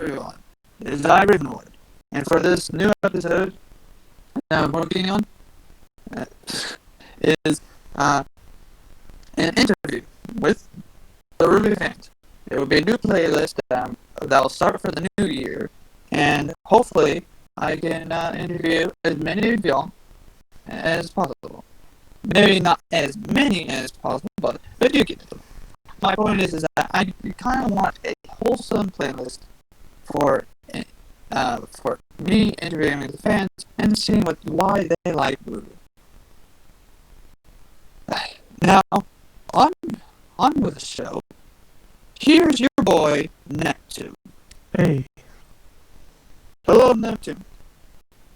everyone. This is Iron Nord. And for this new episode that we're working on is an interview with the RWBY fans. It will be a new playlist that will start for the new year. And hopefully I can interview as many of y'all as possible. Maybe not as many as possible, but you get it. My point is that I kind of want a wholesome playlist for me interviewing the fans and seeing why they like RWBY. Now, on with the show. Here's your boy Neptune. Hey. Hello, Neptune.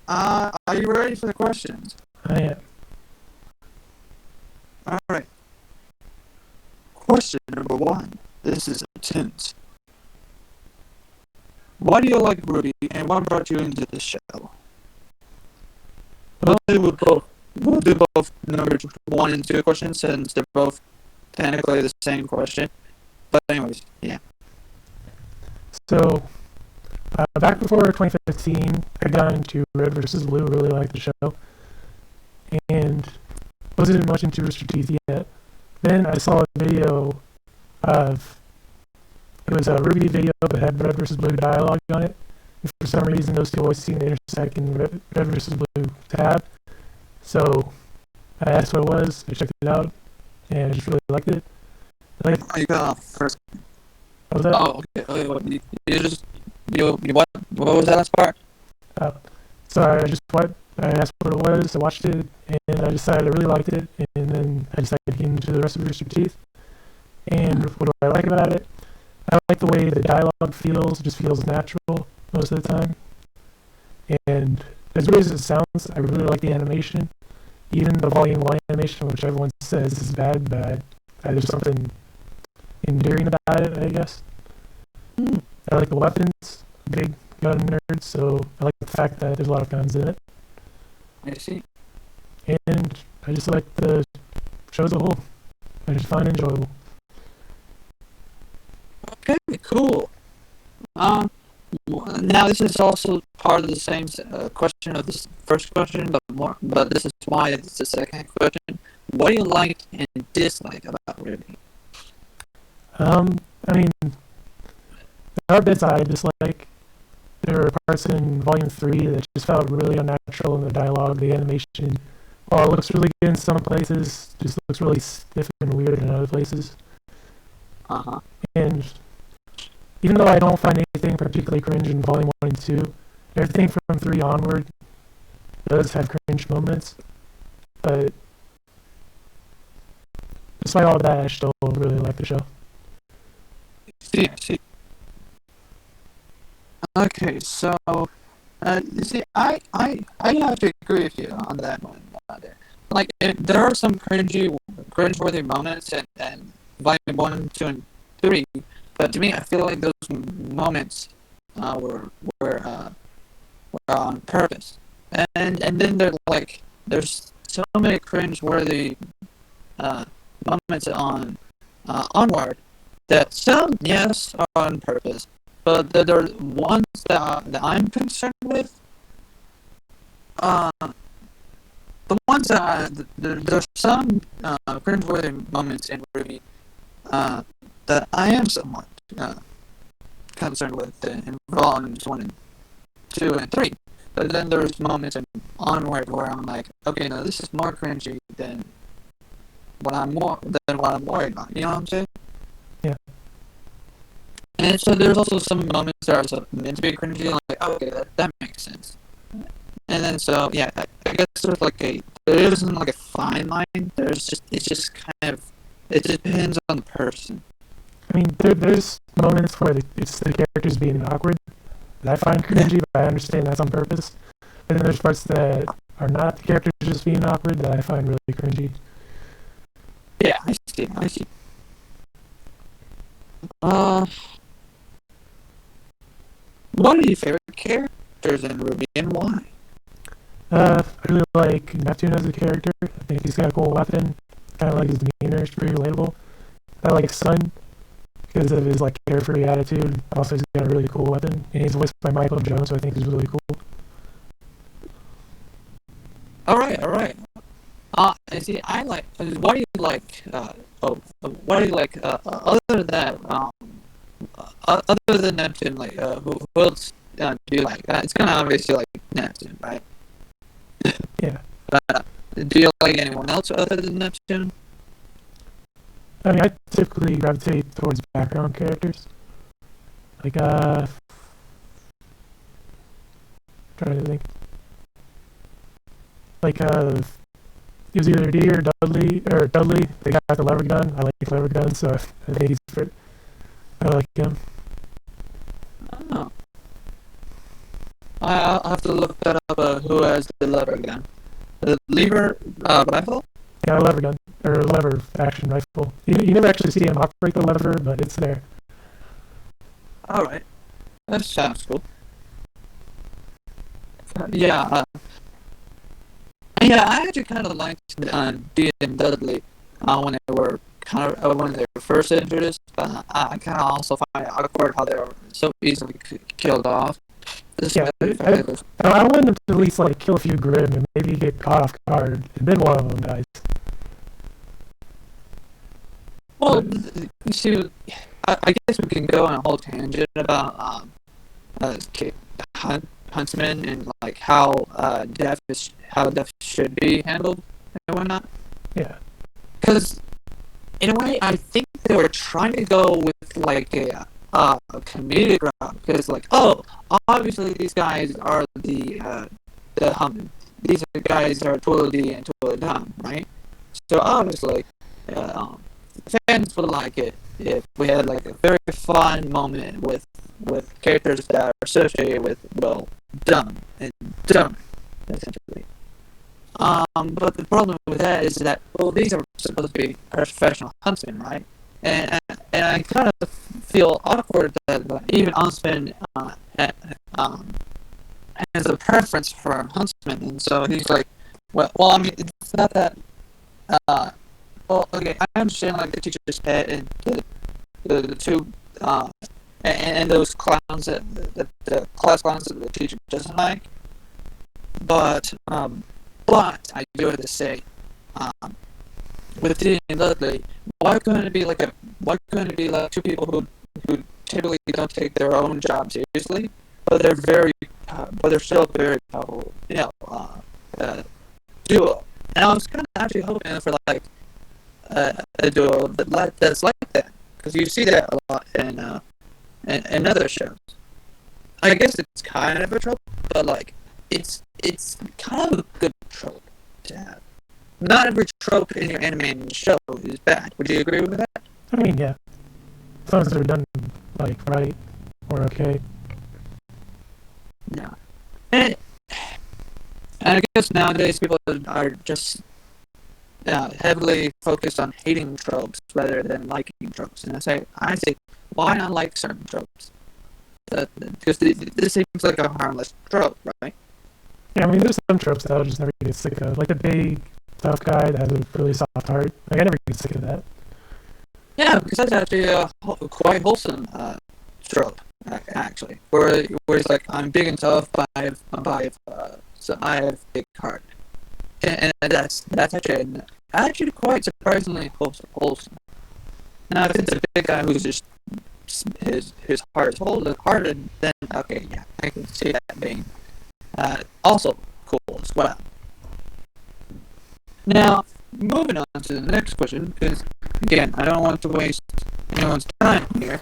Are you ready for the questions? I am. Alright. Question number 1. This is intense. Why do you like RWBY and what brought you into the show? We'll do both number 1 and 2 questions since they're both technically the same question. But anyways, yeah. So, back before 2015, I got into Red vs. Blue, really liked the show, and wasn't much into Rooster Teeth yet. Then I saw a video of, it was a RWBY video that had Red vs. Blue dialogue on it, and for some reason those two always seem to intersect in Red vs. Blue tab. So, I asked what it was, I checked it out, and I just really liked it. You got off first. What was that? Oh, okay. What was that last part? So I asked what it was, I watched it, and I decided I really liked it, and then I decided to get into the rest of Rooster Teeth. And what do I like about it? I like the way the dialogue feels, it just feels natural most of the time. And as weird as it sounds, I really like the animation. Even the Volume 1 animation, which everyone says is bad, there's something endearing about it, I guess. I like the weapons, big gun nerd, so I like the fact that there's a lot of guns in it. I see. And I just like the show as a whole. I just find it enjoyable. Okay, cool. Now this is also part of the same question of this first question, but this is why it's the second question. What do you like and dislike about RWBY? I mean, there are bits I dislike. There were parts in Volume 3 that just felt really unnatural in the dialogue, the animation. While it looks really good in some places, just looks really stiff and weird in other places. Uh-huh. And even though I don't find anything particularly cringe in Volume 1 and 2, everything from 3 onward does have cringe moments. But despite all that, I still really like the show. I see. Okay, so you see, I have to agree with you on that one. Like, there are some cringe-worthy moments in Volume 1, 2, and 3, but to me, I feel like those moments were on purpose. And then there's so many cringe-worthy moments on Onward that some, yes, are on purpose, but there are ones that I'm concerned with. The ones that there's some cringeworthy moments in RWBY that I am somewhat concerned with in Volumes 1 and 2 and 3. But then there's moments in Onward where I'm like, okay, no, this is more cringy than what I'm worried about. You know what I'm saying? Yeah. And so there's also some moments that are meant to be cringy, like, okay, that makes sense. And then so yeah, I guess there isn't like a fine line. It's just kind of, it depends on the person. I mean, there's moments where it's the characters being awkward that I find cringy, but I understand that's on purpose. And then there's parts that are not the characters just being awkward that I find really cringy. Yeah, I see. What are your favorite characters in RWBY and why? I really like Neptune as a character. I think he's got a cool weapon. Kind of like his demeanor. It's pretty relatable. I like Sun because of his like carefree attitude. Also, he's got a really cool weapon, and he's voiced by Michael Jones, so I think he's really cool. All right, all right. See, I like. What do you like? What do you like? Other than that, other than Neptune, like, who else do you like? It's kind of obviously like Neptune, right? Yeah. Do you like anyone else other than Neptune? I mean, I typically gravitate towards background characters. Like, trying to think. Like, it was either D or Dudley, They got the lever gun. I like the lever gun, so I think I like him. Oh. I'll have to look that up. Who has the lever gun? The lever rifle? Yeah, lever gun, or lever action rifle. You never actually see him operate the lever, but it's there. Alright. That sounds cool. Yeah, yeah, I actually kind of liked Dee and Dudley when they were when they were first introduced. I kind of also find it awkward how they were so easily killed off. Yeah, I want them to at least like kill a few Grimm and maybe get caught off guard, and then one of them dies. Well, you see, I guess we can go on a whole tangent about Huntsman and like how death should be handled and whatnot. Yeah. Because in a way, I think they were trying to go with like a comedic route. Because like, oh, obviously these guys are these are guys that are totally and totally dumb, right? So obviously, fans would like it if we had like a very fun moment with characters that are associated with, well, dumb and dumb, essentially. But the problem with that is that, well, these are supposed to be professional huntsmen, right? And I kind of feel awkward that even Huntsman has a preference for Huntsman, and so he's like, well, I mean, it's not that. Well, okay, I understand like the teacher's pet and the two and those clowns that the class clowns that the teacher doesn't like, but I do have to say, with Dee and Dudley, why couldn't it be like two people who typically don't take their own job seriously, but they're still very powerful, duo. And I was kind of actually hoping for like a duo that's like that, because you see that a lot in other shows. I guess it's kind of a trope, but like it's kind of a good trope to have. Not every trope in your animated show is bad. Would you agree with that? I mean, yeah. As long as they're done like right or okay. No. And I guess nowadays people are just heavily focused on hating tropes rather than liking tropes. And I say, why not like certain tropes? Because this seems like a harmless trope, right? Yeah, I mean, there's some tropes that I'll just never get sick of. Like the big, tough guy that has a really soft heart. Like, I never get sick of that. Yeah, because that's actually a quite wholesome trope, actually. Where it's like, I'm big and tough, but so I have a big heart. And that's actually quite surprisingly wholesome. Now, if it's a big guy who's just his heart is hardened, then okay, yeah, I can see that being also cool as well. Now, moving on to the next question, because again, I don't want to waste anyone's time here.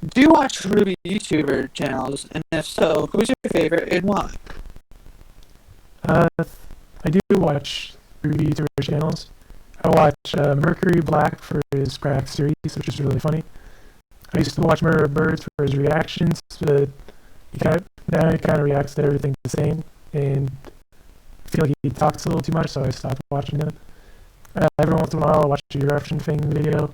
Do you watch Ruby YouTuber channels, and if so, who's your favorite and why? I do watch Ruby YouTuber channels. I watch Mercury Black for his crack series, which is really funny. I used to watch Murder Birds for his reactions, but now he kind of reacts to everything the same, and I feel like he talks a little too much, so I stopped watching him. Every once in a while, I watch a Eruption Thing video,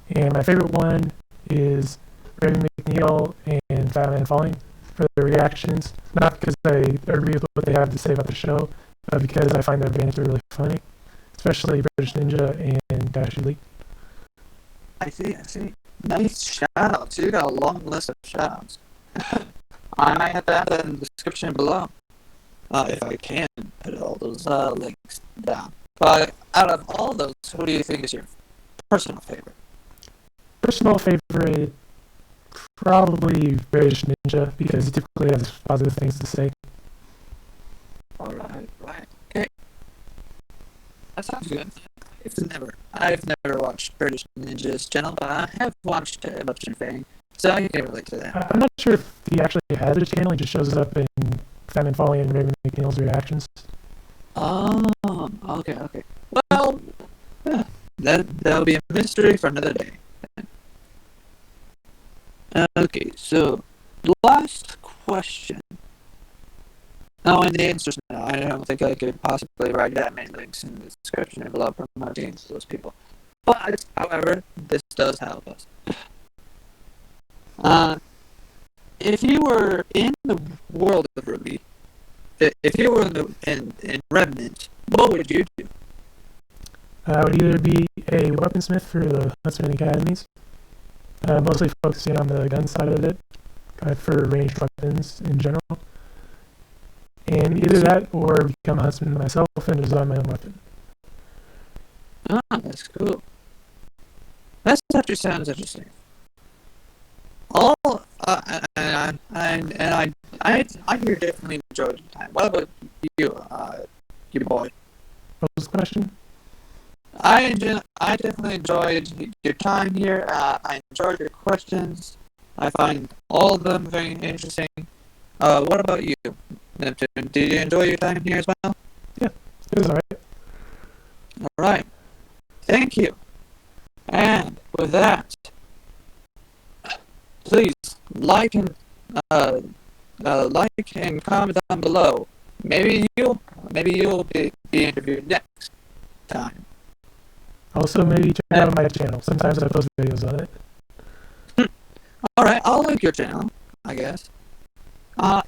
and my favorite one is Raven McNeil and Fatman Falling for their reactions. Not because I agree with what they have to say about the show, but because I find their banter really funny. especially British Ninja and Dash Elite. I see. Nice shout outs. You got a long list of shout outs. I might have to add that in the description below. If I can put all those links down. But out of all those, who do you think is your personal favorite? Personal favorite, probably British Ninja, because he typically has positive things to say. Alright, right. Okay. That sounds good. I've never watched British Ninja's channel, but I have watched Eruption Fang, so I can relate to that. I'm not sure if he actually has a channel, he just shows up in Famine Folly and Raven McNeil's reactions. Oh, okay. Well, that'll be a mystery for another day. Okay, so the last question. Oh, and the answer's no. I don't think I could possibly write that many links in the description below promoting to those people. But, however, this does help us. If you were in the world of Ruby, if you were in Remnant, what would you do? I would either be a weaponsmith for the Huntsman Academies, mostly focusing on the gun side of it, for ranged weapons in general. And either that or become a huntsman myself and design my own weapon. Ah, that's cool. That actually sounds interesting. I here definitely enjoyed your time. What about you, you boy? What was the question? I definitely enjoyed your time here. I enjoyed your questions. I find all of them very interesting. What about you, Neptune? Did you enjoy your time here as well? Yeah, it was alright. Alright. Thank you. And with that, please like and comment down below. Maybe you'll be interviewed next time. Also, maybe check out my channel. Sometimes I post videos on it. Alright, I'll link your channel, I guess.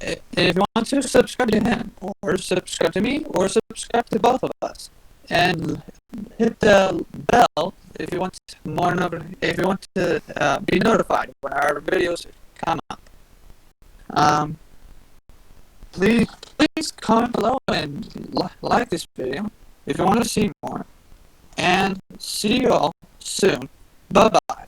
If you want to, subscribe to him, or subscribe to me, or subscribe to both of us. And hit the bell if you want to be notified when our videos come up. Please comment below and like this video if you want to see more. And see you all soon. Bye bye.